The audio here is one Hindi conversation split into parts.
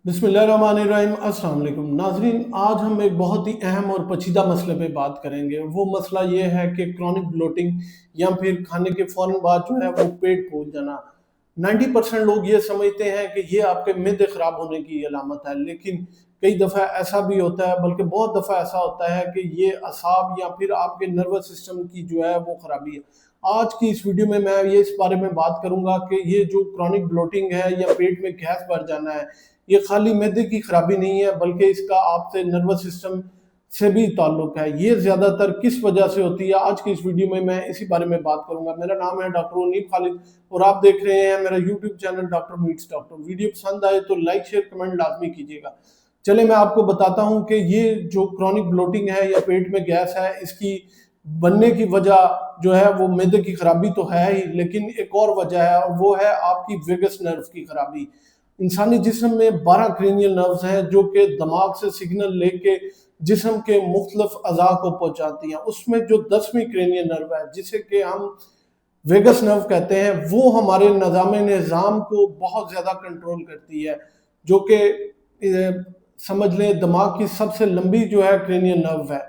बिस्मिल्लाहिर्रहमानिर्रहीम। अस्सलाम वालेकुम नाजरीन, आज हम एक बहुत ही अहम और पेचीदा मसले पे बात करेंगे। वो मसला ये है कि क्रॉनिक ब्लोटिंग या फिर खाने के फ़ौरन बाद जो है वो पेट फूल जाना। 90% लोग ये समझते हैं कि ये आपके मिर्दे ख़राब होने की अलामत है, लेकिन कई दफ़ा ऐसा भी होता है, बल्कि बहुत दफ़ा ऐसा होता है कि ये असाब या फिर आपके नर्वस सिस्टम की जो है वो ख़राबी है। आज की इस वीडियो में मैं ये इस बारे में बात करूंगा कि ये जो क्रॉनिक ब्लोटिंग है या पेट में गैस भर जाना है, ये खाली मैदे की खराबी नहीं है, बल्कि इसका आपसे नर्वस सिस्टम से भी ताल्लुक है। ये ज़्यादातर किस वजह से होती है, आज की इस वीडियो में मैं इसी बारे में बात करूंगा। मेरा नाम है डॉक्टर मुनीब खालिद और आप देख रहे हैं मेरा YouTube channel doctor meets doctor. Video पसंद आए तो लाइक शेयर कमेंट लाजमी कीजिएगा। चले मैं आपको बताता हूँ कि ये जो क्रॉनिक ब्लोटिंग है या पेट में गैस है, इसकी बनने की वजह जो है वो मैदे की खराबी तो है ही, लेकिन एक और वजह है और वो है आपकी वेगस नर्व की खराबी। इंसानी जिस्म में 12 क्रेनियल नर्व्स हैं जो कि दिमाग से सिग्नल लेके जिस्म के मुख्तलिफ अज़ा को पहुंचाती हैं। उसमें जो 10वीं क्रेनियल नर्व है जिसे कि हम वेगस नर्व कहते हैं, वो हमारे निज़ाम को बहुत ज़्यादा कंट्रोल करती है, जो कि समझ लें दिमाग की सबसे लंबी जो है क्रेनियल नर्व है।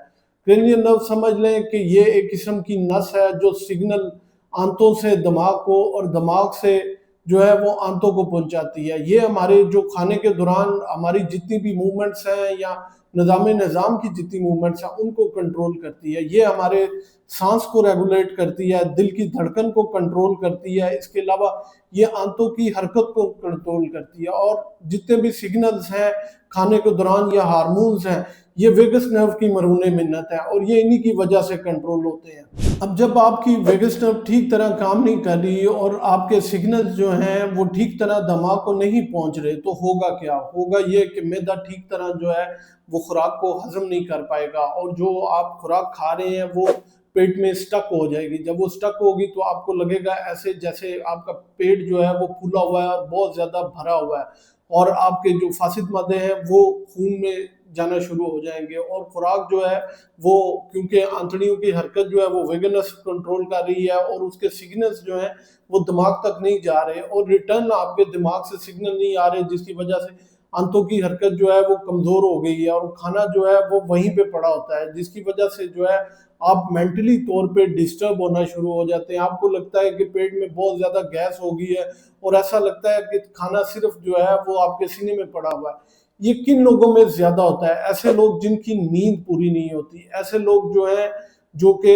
क्रेनियल नर्व समझ लें कि ये एक किस्म की नस है जो सिग्नल आंतों से दिमाग को और दिमाग से जो है वो आंतों को पहुंचाती है। ये हमारे जो खाने के दौरान हमारी जितनी भी मूवमेंट्स हैं या निज़ाम की जितनी मूवमेंट्स हैं उनको कंट्रोल करती है। ये हमारे सांस को रेगुलेट करती है, दिल की धड़कन को कंट्रोल करती है। इसके अलावा ये आंतों की हरकत को कंट्रोल करती है और जितने भी सिग्नल्स हैं खाने के दौरान या हार्मोन्स हैं, ये वेगस नर्व की मरूने मिन्नत है और ये इन्हीं की वजह से कंट्रोल होते हैं। अब जब आपकी वेगस नर्व ठीक तरह काम नहीं कर रही और आपके सिग्नल्स जो हैं वो ठीक तरह दिमाग को नहीं पहुंच रहे, तो होगा क्या? होगा ये कि मैदा ठीक तरह जो है वो खुराक को हजम नहीं कर पाएगा और जो आप खुराक खा रहे हैं वो पेट में स्टक हो जाएगी। जब वो स्टक होगी तो आपको लगेगा ऐसे जैसे आपका पेट जो है वो फूला हुआ है और बहुत ज़्यादा भरा हुआ है और आपके जो फासिद मादे हैं वो खून में जाना शुरू हो जाएंगे और खुराक जो है वो, क्योंकि आंतड़ियों की हरकत जो है वो वेगनस कंट्रोल कर रही है और उसके सिग्नल्स जो है वो दिमाग तक नहीं जा रहे और रिटर्न आपके दिमाग से सिग्नल नहीं आ रहे, जिसकी वजह से आंतों की हरकत जो है वो कमज़ोर हो गई है और खाना जो है वो वहीं पे पड़ा होता है, जिसकी वजह से जो है आप मेंटली तौर पे डिस्टर्ब होना शुरू हो जाते हैं। आपको लगता है कि पेट में बहुत ज़्यादा गैस हो गई है और ऐसा लगता है कि खाना सिर्फ जो है वो आपके सीने में पड़ा हुआ है। ये किन लोगों में ज़्यादा होता है? ऐसे लोग जिनकी नींद पूरी नहीं होती, ऐसे लोग जो हैं जो कि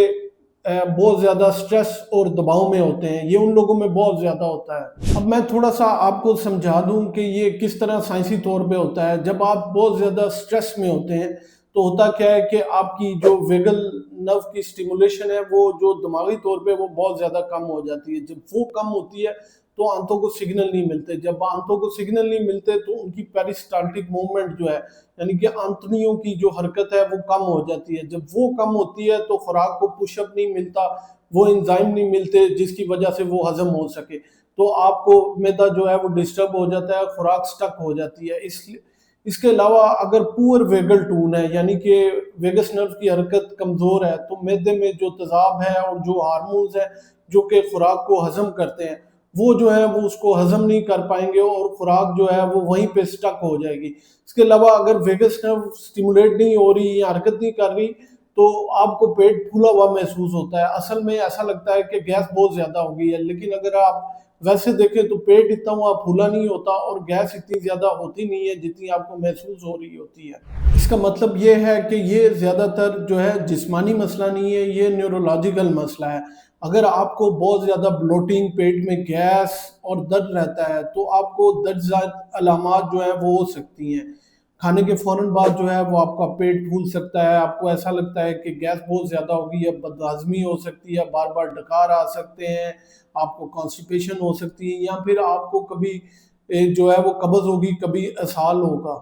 बहुत ज़्यादा स्ट्रेस और दबाव में होते हैं, ये उन लोगों में बहुत ज़्यादा होता है। अब मैं थोड़ा सा आपको समझा दूं कि ये किस तरह साइंसी तौर पे होता है। जब आप बहुत ज़्यादा स्ट्रेस में होते हैं तो होता क्या है कि आपकी जो वेगल नर्व की स्टिमुलेशन है वो जो दिमागी तौर पे वो बहुत ज़्यादा कम हो जाती है। जब वो कम होती है तो आंतों को सिग्नल नहीं मिलते। जब आंतों को सिग्नल नहीं मिलते तो उनकी पेरिस्टाल्टिक मूवमेंट जो है, यानी कि आंतड़ियों की जो हरकत है वो कम हो जाती है। जब वो कम होती है तो खुराक को पुशअप नहीं मिलता, वो एंजाइम नहीं मिलते जिसकी वजह से वो हजम हो सके, तो आपको मैदा जो है वो डिस्टर्ब हो जाता है, खुराक स्टक हो जाती है। इसलिए इसके अलावा अगर पुअर वेगल टून है, यानी कि वेगस नर्व की हरकत कमज़ोर है, तो मैदे में जो तेज़ाब है और जो हार्मोन्स है जो कि खुराक को हजम करते हैं वो जो है वो उसको हजम नहीं कर पाएंगे और खुराक जो है वो वहीं पे स्टक हो जाएगी। इसके अलावा अगर वेगस नर्व स्टिमुलेट नहीं हो रही या हरकत नहीं कर रही तो आपको पेट फूला हुआ महसूस होता है। असल में ऐसा लगता है कि गैस बहुत ज़्यादा हो गई है, लेकिन अगर आप वैसे देखें तो पेट इतना हुआ फूला नहीं होता और गैस इतनी ज़्यादा होती नहीं है जितनी आपको महसूस हो रही होती है। इसका मतलब ये है कि ये ज़्यादातर जो है जिस्मानी मसला नहीं है, ये न्यूरोलॉजिकल मसला है। अगर आपको बहुत ज़्यादा ब्लोटिंग, पेट में गैस और दर्द रहता है तो आपको दर्द अलामात जो है वो हो सकती हैं। खाने के फ़ौरन बाद जो है वो आपका पेट फूल सकता है, आपको ऐसा लगता है कि गैस बहुत ज़्यादा हो गई है, बदहज़मी हो सकती है, बार-बार डकार आ सकते हैं, आपको कॉन्स्टिपेशन हो सकती है या फिर आपको कभी जो है वो कब्ज़ होगी, कभी इसहाल होगा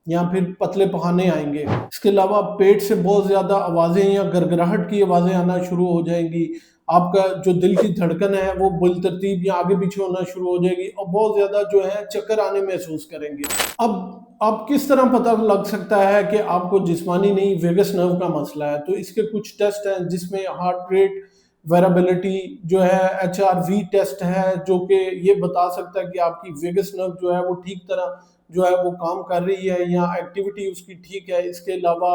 या फिर पतले पखाने आएँगे। इसके अलावा पेट से बहुत ज़्यादा आवाज़ें या गड़गड़ाहट की आवाज़ें आना शुरू हो जाएँगी। आपका जो दिल की धड़कन है वो बिलतरतीब या आगे पीछे होना शुरू हो जाएगी और बहुत ज़्यादा जो है चक्कर आने महसूस करेंगे। अब किस तरह पता लग सकता है कि आपको जिस्मानी नहीं वेगस नर्व का मसला है? तो इसके कुछ टेस्ट हैं जिसमें हार्ट रेट वेरिएबिलिटी जो है, HRV टेस्ट है जो कि ये बता सकता है कि आपकी वेगस नर्व जो है वो ठीक तरह जो है वो काम कर रही है या एक्टिविटी उसकी ठीक है। इसके अलावा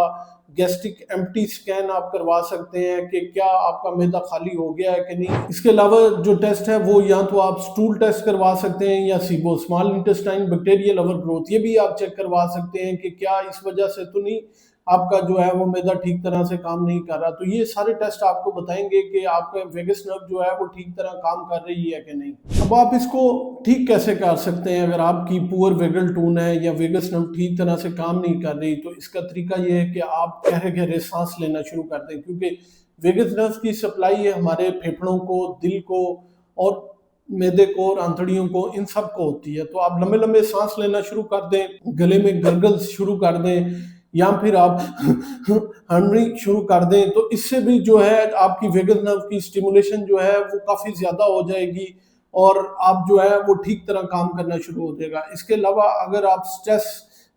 गैस्ट्रिक एम्प्टी स्कैन आप करवा सकते हैं कि क्या आपका मैदा खाली हो गया है कि नहीं। इसके अलावा जो टेस्ट है वो या तो आप स्टूल टेस्ट करवा सकते हैं या SIBO small intestine bacterial over growth, ये भी आप चेक करवा सकते हैं कि क्या इस वजह से तो नहीं आपका जो है वो मैदा ठीक तरह से काम नहीं कर रहा। तो ये सारे टेस्ट आपको बताएंगे कि आपका वेगस नर्व जो है वो ठीक तरह काम कर रही है कि नहीं। अब आप इसको ठीक कैसे कर सकते हैं अगर आपकी पुअर वेगल टोन है या वेगस नर्व ठीक तरह से काम नहीं कर रही। तो इसका तरीका ये है कि आप गहरे गहरे सांस लेना शुरू कर दें, क्योंकि वेगस नर्व की सप्लाई है हमारे फेफड़ों को, दिल को और मैदे को और आंतड़ियों को, इन सब को होती है। तो आप लंबे लंबे सांस लेना शुरू कर दें, गले में गरगल्स शुरू कर दें या फिर आप हर्निंग शुरू कर दें। तो इससे भी जो है आपकी वेगस नर्व की स्टिमुलेशन जो है वो काफ़ी ज़्यादा हो जाएगी और आप जो है वो ठीक तरह काम करना शुरू हो जाएगा। इसके अलावा अगर आप स्ट्रेस,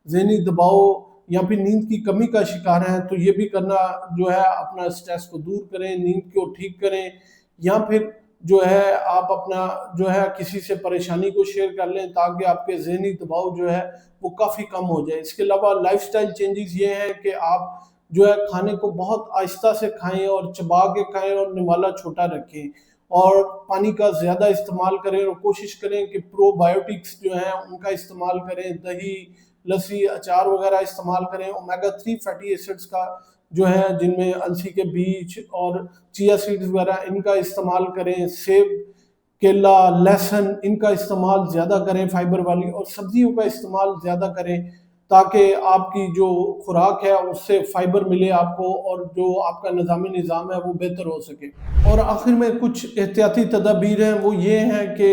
ज़हनी दबाव या फिर नींद की कमी का शिकार हैं तो ये भी करना जो है, अपना स्ट्रेस को दूर करें, नींद को ठीक करें, या फिर जो है आप अपना जो है किसी से परेशानी को शेयर कर लें ताकि आपके ज़हनी दबाव जो है वो काफ़ी कम हो जाए। इसके अलावा लाइफस्टाइल चेंजेस ये हैं कि आप जो है खाने को बहुत आहिस्ता से खाएं और चबा के खाएं और निवाला छोटा रखें और पानी का ज़्यादा इस्तेमाल करें और कोशिश करें कि प्रोबायोटिक्स जो हैं उनका इस्तेमाल करें, दही, लस्सी, अचार वगैरह इस्तेमाल करें। ओमेगा 3 फैटी एसिड्स का जो है, जिनमें अलसी के बीज और चिया सीड्स वगैरह, इनका इस्तेमाल करें। सेब, केला, लहसुन, इनका इस्तेमाल ज़्यादा करें फाइबर वाली, और सब्जियों का इस्तेमाल ज़्यादा करें ताकि आपकी जो खुराक है उससे फाइबर मिले आपको और जो आपका निज़ाम है वो बेहतर हो सके। और आखिर में कुछ एहतियाती तदाबीर हैं, वो ये हैं कि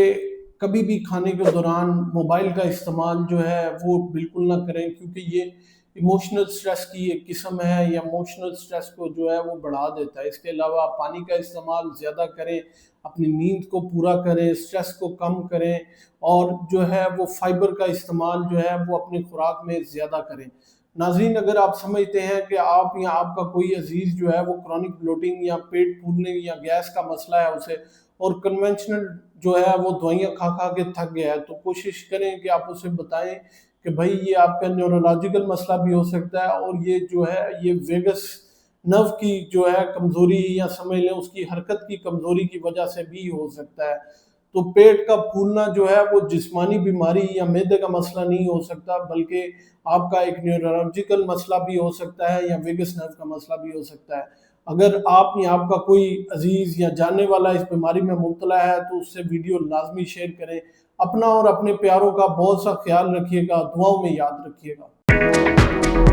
कभी भी खाने के दौरान मोबाइल का इस्तेमाल जो है वो बिल्कुल ना करें, क्योंकि ये इमोशनल स्ट्रेस की एक किस्म है या इमोशनल स्ट्रेस को जो है वो बढ़ा देता है। इसके अलावा पानी का इस्तेमाल ज़्यादा करें, अपनी नींद को पूरा करें, स्ट्रेस को कम करें और जो है वो फाइबर का इस्तेमाल जो है वो अपनी खुराक में ज़्यादा करें। नाज़रीन, अगर आप समझते हैं कि आप या आपका कोई अजीज़ जो है वो क्रॉनिक ब्लोटिंग या पेट फूलने या गैस का मसला है उसे, और कन्वेंशनल जो है वो दवाइयाँ खा खा के थक गया है, तो कोशिश करें कि आप उसे बताएं कि भाई ये आपका न्यूरोलॉजिकल मसला भी हो सकता है और ये जो है ये वेगस नर्व की जो है कमज़ोरी या समझ लें उसकी हरकत की कमज़ोरी की वजह से भी हो सकता है। तो पेट का फूलना जो है वो जिस्मानी बीमारी या मैदे का मसला नहीं हो सकता, बल्कि आपका एक न्यूरोलॉजिकल मसला भी हो सकता है या वेगस नर्व का मसला भी हो सकता है। अगर आप या आपका कोई अजीज़ या जानने वाला इस बीमारी में मुब्तला है तो उससे वीडियो लाजमी शेयर करें। अपना और अपने प्यारों का बहुत सा ख्याल रखिएगा, दुआओं में याद रखिएगा।